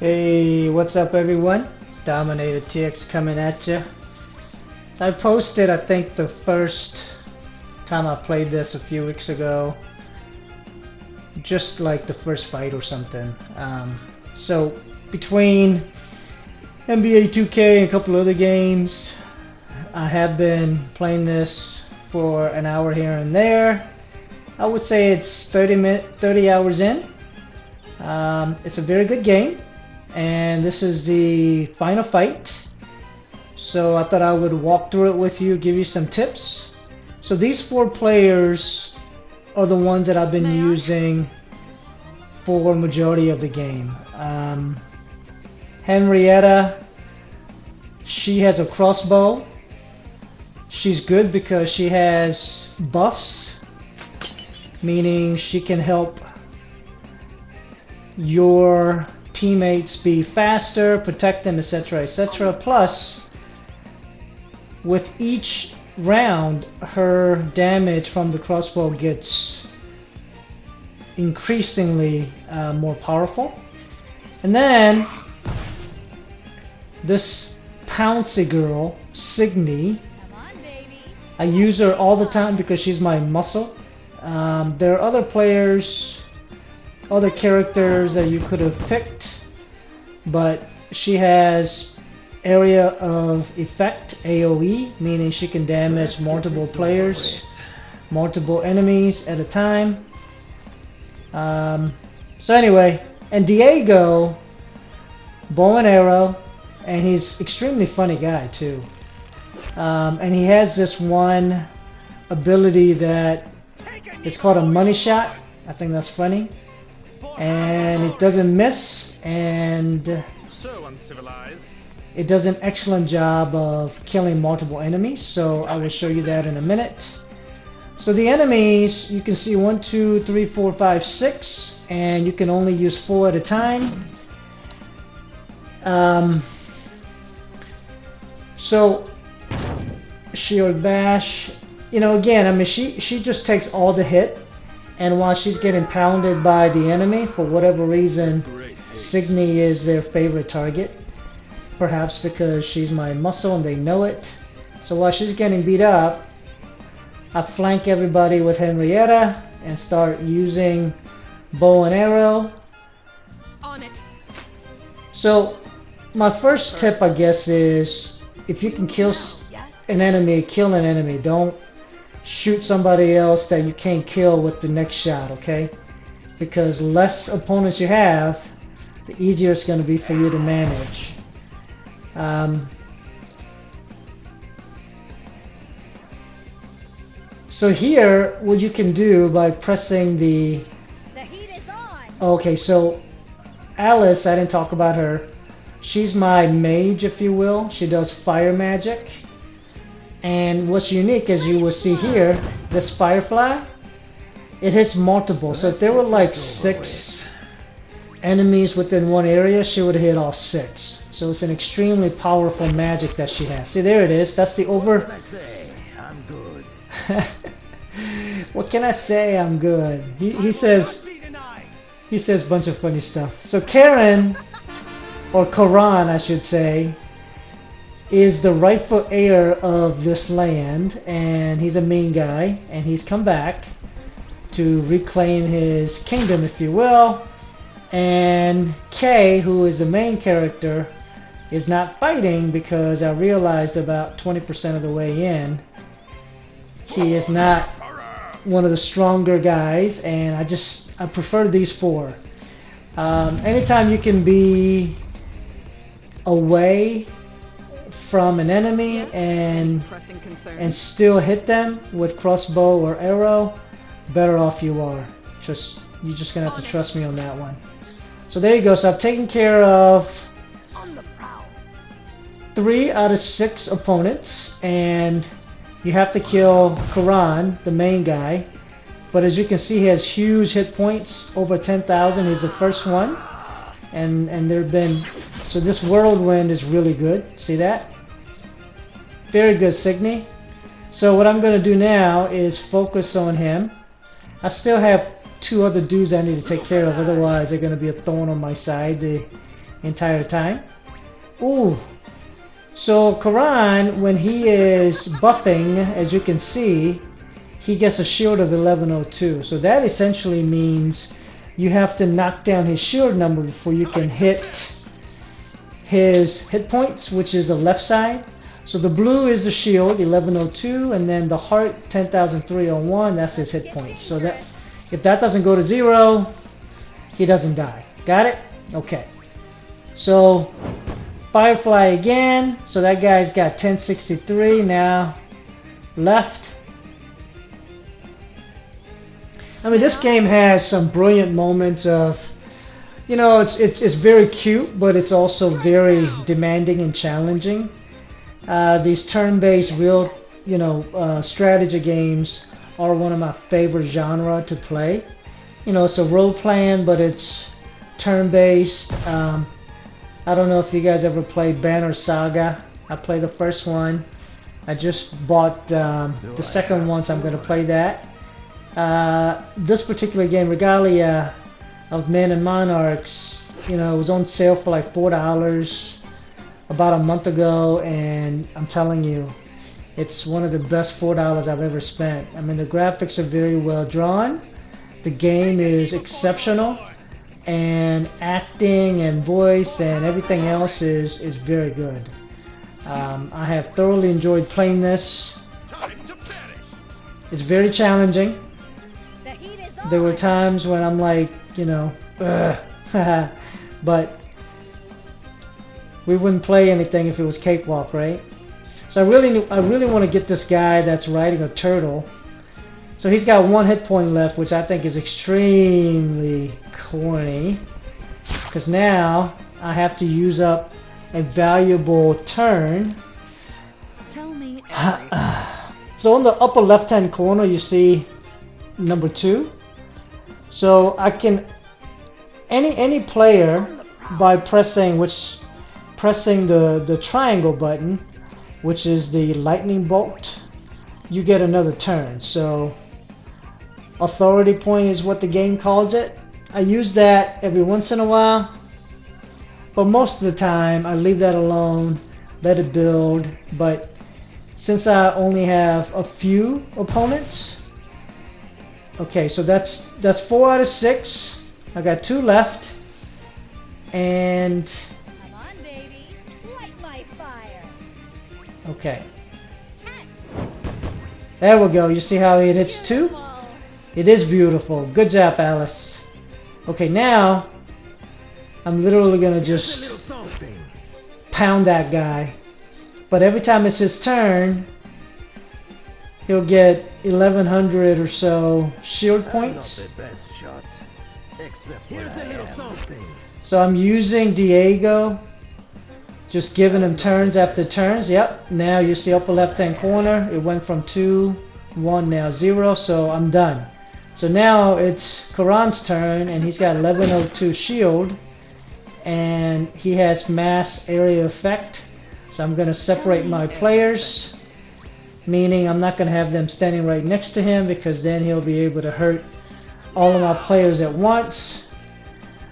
Hey, what's up everyone? DominatorTx coming at you. So I posted, I think the first time I played this a few weeks ago, just like the first fight or something. So between NBA 2K and a couple other games, I have been playing this for an hour here and there. I would say it's 30 hours in. It's a very good game, and this is the final fight. So I thought I would walk through it with you, give you some tips. So these four players are the ones that I've been using for majority of the game. Henrietta, she has a crossbow. She's good because she has buffs, meaning she can help your teammates be faster, protect them, etc., etc. Plus, with each round, her damage from the crossbow gets increasingly more powerful. And then this Pouncy girl, Signy, I use her all the time because she's my muscle. There are other players, other characters that you could have picked, but she has area of effect, AoE, meaning she can damage multiple players, multiple enemies at a time. So anyway, and Diego, bow and arrow, and he's extremely funny guy too. And he has this one ability that is called a money shot. I think that's funny. And it doesn't miss, and so uncivilized. It does an excellent job of killing multiple enemies, so I will show you that in a minute. So the enemies, you can see 1, 2, 3, 4, 5, 6, and you can only use 4 at a time. So Shield Bash, you know, again, I mean, she just takes all the hit, and while she's getting pounded by the enemy, for whatever reason, Signy is their favorite target. Perhaps because she's my muscle and they know it. So while she's getting beat up, I flank everybody with Henrietta and start using bow and arrow. On it. So my first tip, I guess, is if you can kill an enemy, kill an enemy. Don't shoot somebody else that you can't kill with the next shot, okay? Because less opponents you have, the easier it's going to be for you to manage. So here, what you can do by pressing the heat is on. Okay, so Alice, I didn't talk about her. She's my mage, if you will. She does fire magic. And what's unique, as you will see here, this firefly, it hits multiple. So if there were like 6 enemies within one area, she would hit all 6. So it's an extremely powerful magic that she has. See, there it is. That's the over... What can I say? I'm good. What can I say? I'm good. He says a bunch of funny stuff. So Karen, or Karan I should say, is the rightful heir of this land, and he's a mean guy, and he's come back to reclaim his kingdom, if you will. And Kay, who is the main character, is not fighting because I realized about 20% of the way in, he is not one of the stronger guys, and I prefer these 4. Anytime you can be away from an enemy and still hit them with crossbow or arrow, better off you are. You're just gonna have to trust me on that one. So there you go. So I've taken care of 3 out of 6 opponents, and you have to kill Karan, the main guy. But as you can see, he has huge hit points, over 10,000. He's the first one, and there've been, so this whirlwind is really good. See that? Very good, Signy. So what I'm going to do now is focus on him. I still have 2 other dudes I need to take care of, otherwise they're going to be a thorn on my side. The entire time. Ooh. So Karan, when he is buffing, as you can see, he gets a shield of 1102. So that essentially means you have to knock down his shield number before you can hit his hit points, which is the left side. So the blue is the shield, 1102, and then the heart, 10,301, that's his hit points. So that if that doesn't go to 0, he doesn't die. Got it? Okay. So Firefly again. So that guy's got 1063 now left. I mean, this game has some brilliant moments of, you know, it's very cute, but it's also very demanding and challenging. These turn-based real, you know, strategy games are one of my favorite genre to play. You know, it's a role-playing, but it's turn-based. I don't know if you guys ever played Banner Saga. I played the first one. I just bought the second one, so I'm going to play that. This particular game, Regalia of Men and Monarchs, you know, it was on sale for like $4 about a month ago, and I'm telling you, it's one of the best $4 I've ever spent. I mean, the graphics are very well drawn, the game is exceptional, and acting and voice and everything else is very good. I have thoroughly enjoyed playing this. It's very challenging. There were times when I'm like, you know, ugh, but we wouldn't play anything if it was cakewalk, right? So I really want to get this guy that's riding a turtle. So he's got 1 hit point left, which I think is extremely corny, because now I have to use up a valuable turn. Tell me So on the upper left hand corner you see number 2. So I can any player by pressing the triangle button, which is the lightning bolt, you get another turn. So authority point is what the game calls it. I use that every once in a while, but most of the time I leave that alone, let it build. But since I only have a few opponents, okay, so that's 4 out of 6. I got 2 left, and come on, baby. Light my fire. okay, there we go. You see how it hits 2? Beautiful. It is beautiful. Good job, Alice. Okay, now I'm literally gonna just pound that guy, but every time it's his turn, he'll get 1100 or so shield points. So I'm using Diego, just giving him turns after turns. Yep, now you see upper left hand corner, it went from 2, 1, now 0, so I'm done. So now it's Karan's turn, and he's got 1102 shield, and he has mass area effect. So I'm going to separate my players, meaning I'm not going to have them standing right next to him, because then he'll be able to hurt all of my players at once.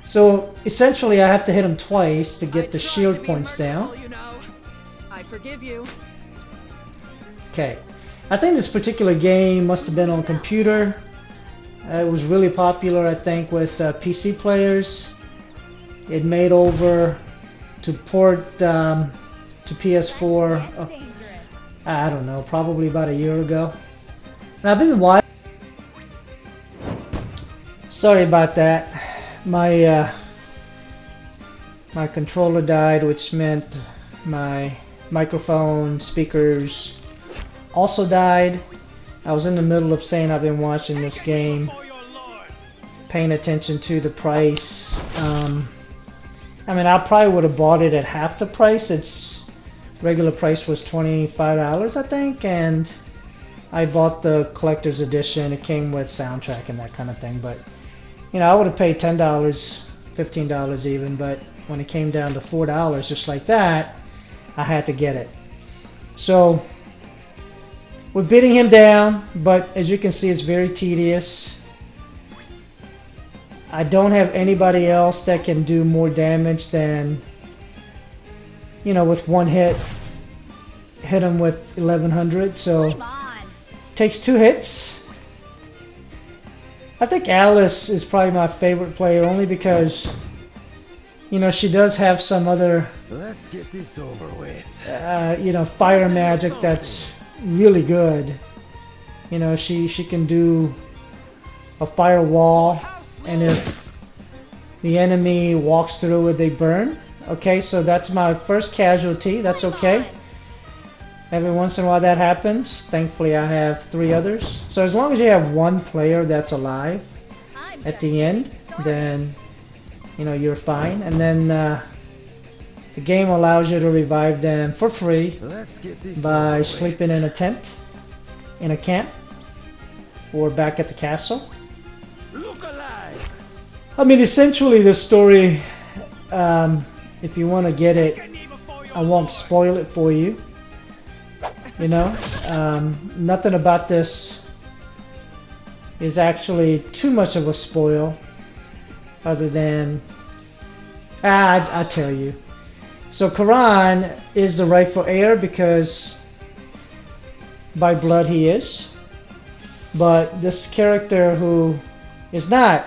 So essentially I have to hit him twice to get the shield points down. I forgive you. Okay, I think this particular game must have been on computer. It was really popular, I think, with PC players. It made over to port to PS4, I don't know, probably about a year ago. And I've been watching. Sorry about that. My controller died, which meant my microphone speakers also died. I was in the middle of saying I've been watching this game, paying attention to the price. I mean, I probably would have bought it at half the price. Its regular price was $25, I think, and I bought the collector's edition. It came with soundtrack and that kind of thing, but you know, I would have paid $10, $15 even, but when it came down to $4 just like that, I had to get it. So we're beating him down, but as you can see, it's very tedious. I don't have anybody else that can do more damage than, you know, with one hit him with 1100. So Come on. takes 2 hits. I think Alice is probably my favorite player only because, you know, she does have some other, Let's get this over with. you know, fire magic that's really good. You know, she can do a fire wall, and if the enemy walks through it, they burn. Okay, so that's my first casualty. That's okay. Every once in a while that happens. Thankfully I have 3 others. So as long as you have 1 player that's alive at the end, then, you know, you're fine. And then the game allows you to revive them for free Let's get this by over sleeping in a tent, in a camp, or back at the castle. with. Look alive. I mean, essentially the story, if you want to get it, I won't spoil it for you. You know, nothing about this is actually too much of a spoil, other than, I tell you. So Karan is the rightful heir because by blood he is, but this character who is not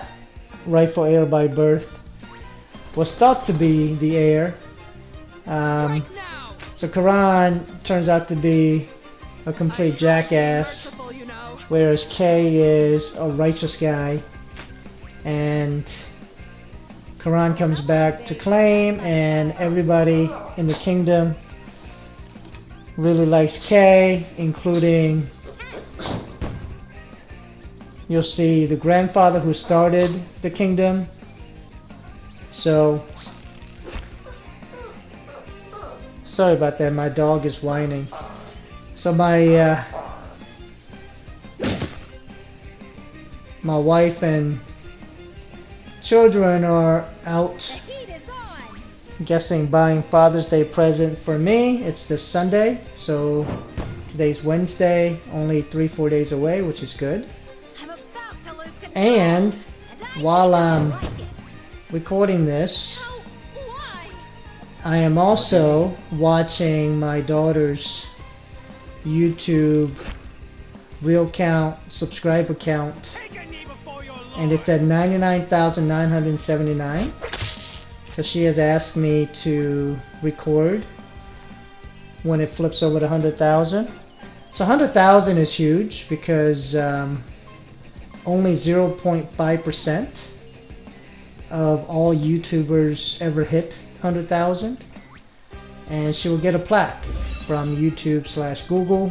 rightful heir by birth was thought to be the heir. So Karan turns out to be a complete jackass, whereas Kay is a righteous guy, and Karan comes back to claim, and everybody in the kingdom really likes Kay, including, you'll see, the grandfather who started the kingdom. So sorry about that, my dog is whining. So my wife and children are out, The heat is on. I'm guessing buying Father's Day present for me. It's this Sunday, so today's Wednesday, only 3-4 days away, which is good. I'm about to lose control. And I while don't I'm like it. recording this, How? Why? I am also watching my daughter's YouTube real count, subscriber count, and it's at 99,979. So she has asked me to record when it flips over to 100,000. So 100,000 is huge because only 0.5% of all YouTubers ever hit 100,000, and she will get a plaque from YouTube/Google,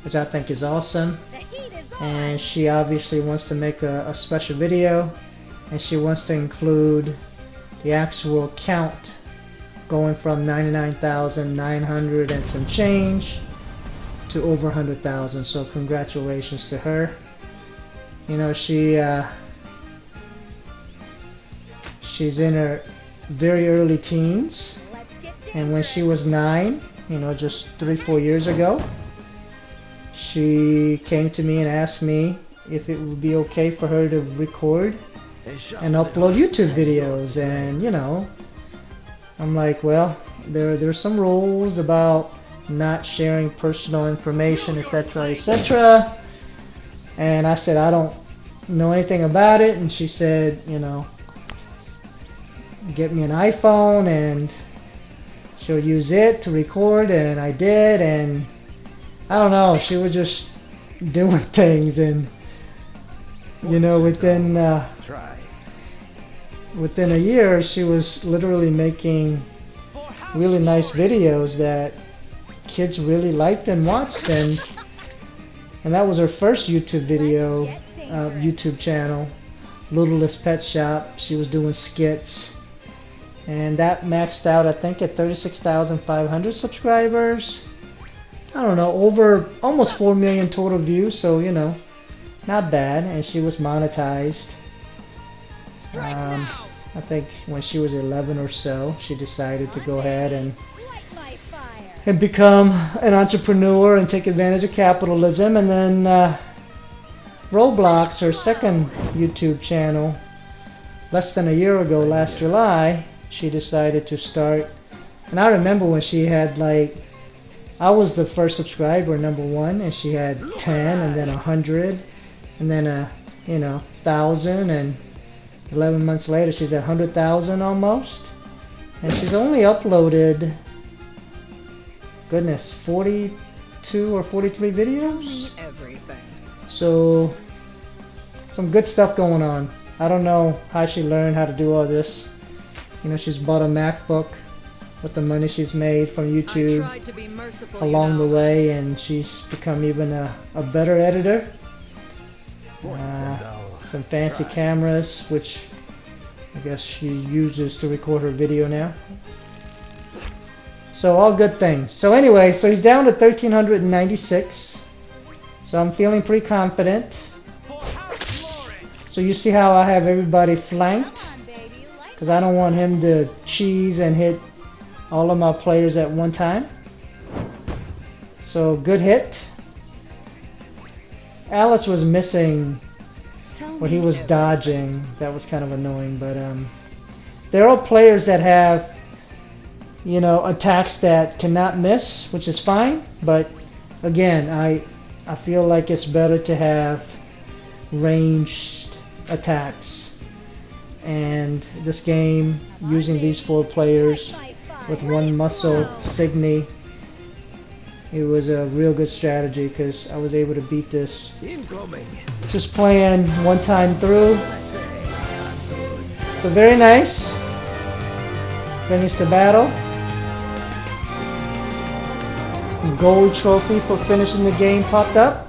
which I think is awesome. The heat is on. And she obviously wants to make a special video, and she wants to include the actual count going from 99,900 and some change to over 100,000. So congratulations to her. You know, she's in her very early teens, Let's get and when she dangerous. was 9, you know, just 3-4 years ago, she came to me and asked me if it would be okay for her to record and upload YouTube videos. And you know, I'm like, well, there's some rules about not sharing personal information, etc., etc. And I said I don't know anything about it, and she said, you know, get me an iPhone and she'll use it to record, and I did, and I don't know, she was just doing things, and you know, within a year she was literally making really nice videos that kids really liked and watched, and that was her first YouTube video, YouTube channel, Littlest Pet Shop. She was doing skits, and that maxed out I think at 36,500 subscribers. I don't know, over almost 4 million total views, so you know, not bad. And she was monetized. I think when she was 11 or so, she decided to go ahead and Light my fire. become an entrepreneur and take advantage of capitalism. And then Roblox, her second YouTube channel, less than a year ago, last July, she decided to start. And I remember when she had like, I was the first subscriber, #1, and she had 10, and then 100, and then 1,000, and 11 months later she's at 100,000 almost. And she's only uploaded, goodness, 42 or 43 videos. Everything. So some good stuff going on. I don't know how she learned how to do all this. You know, she's bought a MacBook with the money she's made from YouTube Tried to be merciful, along the way, and she's become even a better editor. Some fancy cameras, which I guess she uses to record her video now. So all good things. So anyway, so he's down to 1,396. So I'm feeling pretty confident. So you see how I have everybody flanked? Come on, baby. Light Because I don't want him to cheese and hit all of my players at one time. So good hit. Alice was missing where he was dodging. That was kind of annoying, but there are players that have, you know, attacks that cannot miss, which is fine. But again, I feel like it's better to have ranged attacks. And this game, using these 4 players my fire. with one muscle, Signy, it was a real good strategy because I was able to beat this Incoming. just playing one time through. So very nice. Finished the battle. Gold trophy for finishing the game popped up.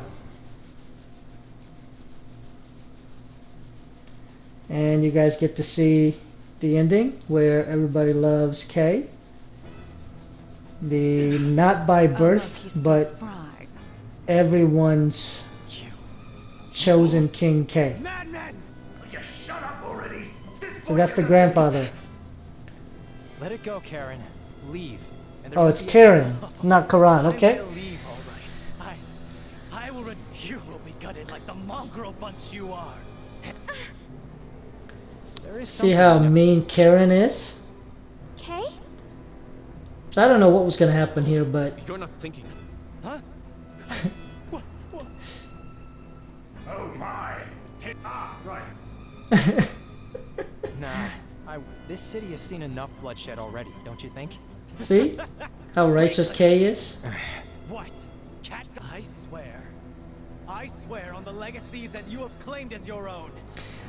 And you guys get to see the ending where everybody loves Kay. The not by birth, but everyone's chosen King Kay. Madman! You shut up already. So that's the grandfather. Let it go, Karen. Leave. And Oh, it's Karen, not Karan, okay? I will leave, all right. I will. You will be gutted like the mongrel bunch you are. There is See how mean Karen is? Okay? So I don't know what was going to happen here, but You're not thinking. Huh? What? Oh my. Right. Nah. This city has seen enough bloodshed already, don't you think? see how righteous Kay is? What? Cat? I swear on the legacies that you have claimed as your own.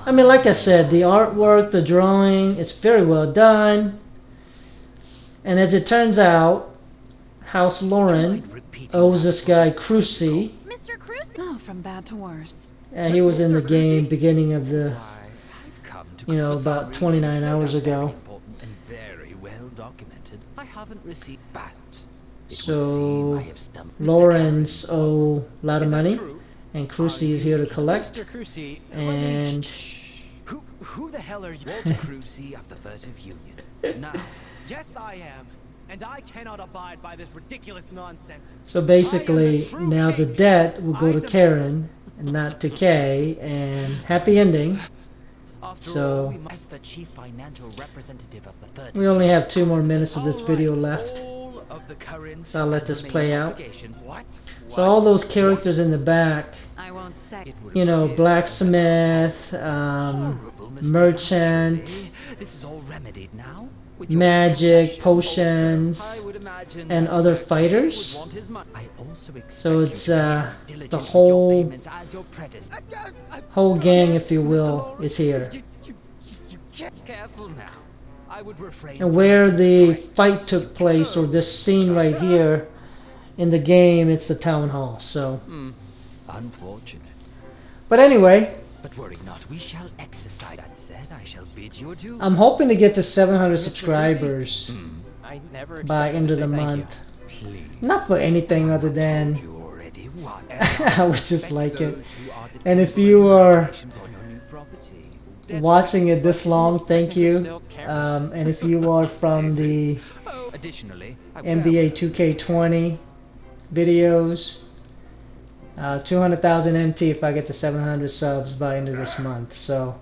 I mean, like I said, the artwork, the drawing, it's very well done. And as it turns out, House Lauren owes this guy Crucy. Mr. Cruise. Oh, from bad to worse. And he was in the Mr. game Crucy? beginning of the, I've come to you know, for some about reason, 29 no hours doubt ago. very important and very well documented. I haven't received bat. It So, would seem I have stumped Mr. Lawrence Karen. owe a lot of Is that money. true? And Crucy is here to collect. Mr. Crucy, And who the hell are you? Walter Crucy of the Furtive Union. Now, Yes, I am. And I cannot abide by this ridiculous nonsense. so basically, now the debt will go to Karen and not to Kay. And happy ending. after So- all, we must the chief financial representative of the Furtive We only have 2 more minutes of this All video right, left. all of the current So I'll let and this remaining play out. obligations. What? So all those characters in the back, I won't say. It would you know, appear blacksmith, horrible mistake, merchant, surely. This is all remedied now. With your magic, confession, potions, also, I would imagine and that other Sir Kay fighters. would want his money. I also expect So you it's, to be as the diligent with your whole- payments as your predecessor. whole gang, if you Yes, Mr. will, Lawrence, is here. You careful now. I would refrain. And from where the threats. fight took place, or this scene right here in the game, it's the town hall. So, Unfortunate. but anyway, But worry not, we shall exercise. That said, I shall bid you adieu. I'm hoping to get to 700 Mr. subscribers I never by expected end to of the say thank month. Please. Not for anything other I than told you already what. I would just Respect like it. those who are And if dependent you on are regulations on your new property. watching it this long, thank technically you. still Karen. And if you are from the Oh, additionally, I NBA 2K20 videos, 200,000 MT if I get to 700 subs by end of this month. So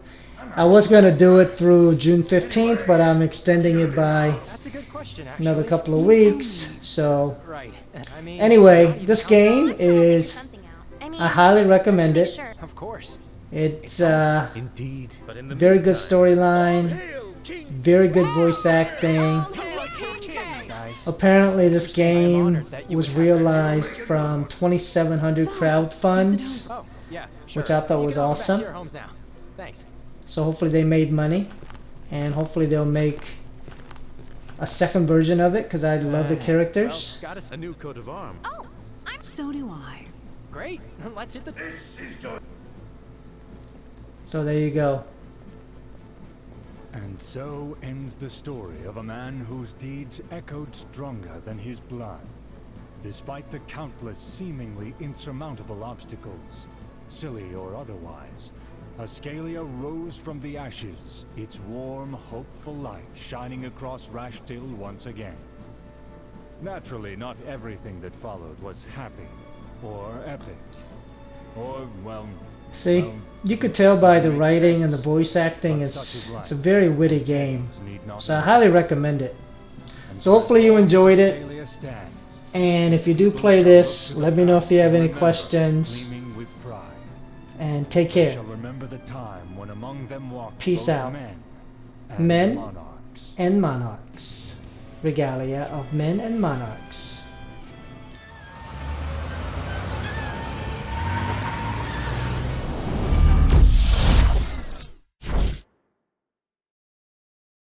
I was gonna do it through June 15th, but I'm extending it by That's a good question, actually. another couple of weeks. So Right. I mean, anyway, this game I'm sure we'll figure is, something out. I mean, I highly just to recommend be it. sure. of course. It's Indeed. But in the very good meantime, storyline, Hail, King! very good voice acting. Guys. Apparently this Interesting. I am game honored that you was would have realized from 2,700 crowd funds, Oh, yeah, sure. which I thought You was can all go back to awesome. your homes now. Thanks. So hopefully they made money, and hopefully they'll make a second version of it, because I love the characters. Well, got us a new coat of arms. Oh, I'm So do I. great. Let's hit the. This is good. So there you go. And so ends the story of a man whose deeds echoed stronger than his blood. Despite the countless seemingly insurmountable obstacles, silly or otherwise, Ascalia rose from the ashes, its warm, hopeful light shining across Rashtil once again. Naturally, not everything that followed was happy, or epic, or, well... See, well, you could tell by the makes writing and the sense, voice acting, but such it's is life. a very witty game. need not So I be. highly recommend it. And So for as hopefully you long as enjoyed it. Ascalia stands, And if you do people play shall this, look to let the me know if past you have and any remember, questions. gleaming with pride. And take They care. shall remember the time when among them walked Peace both out. men and Men monarchs. and Monarchs. Regalia of Men and Monarchs.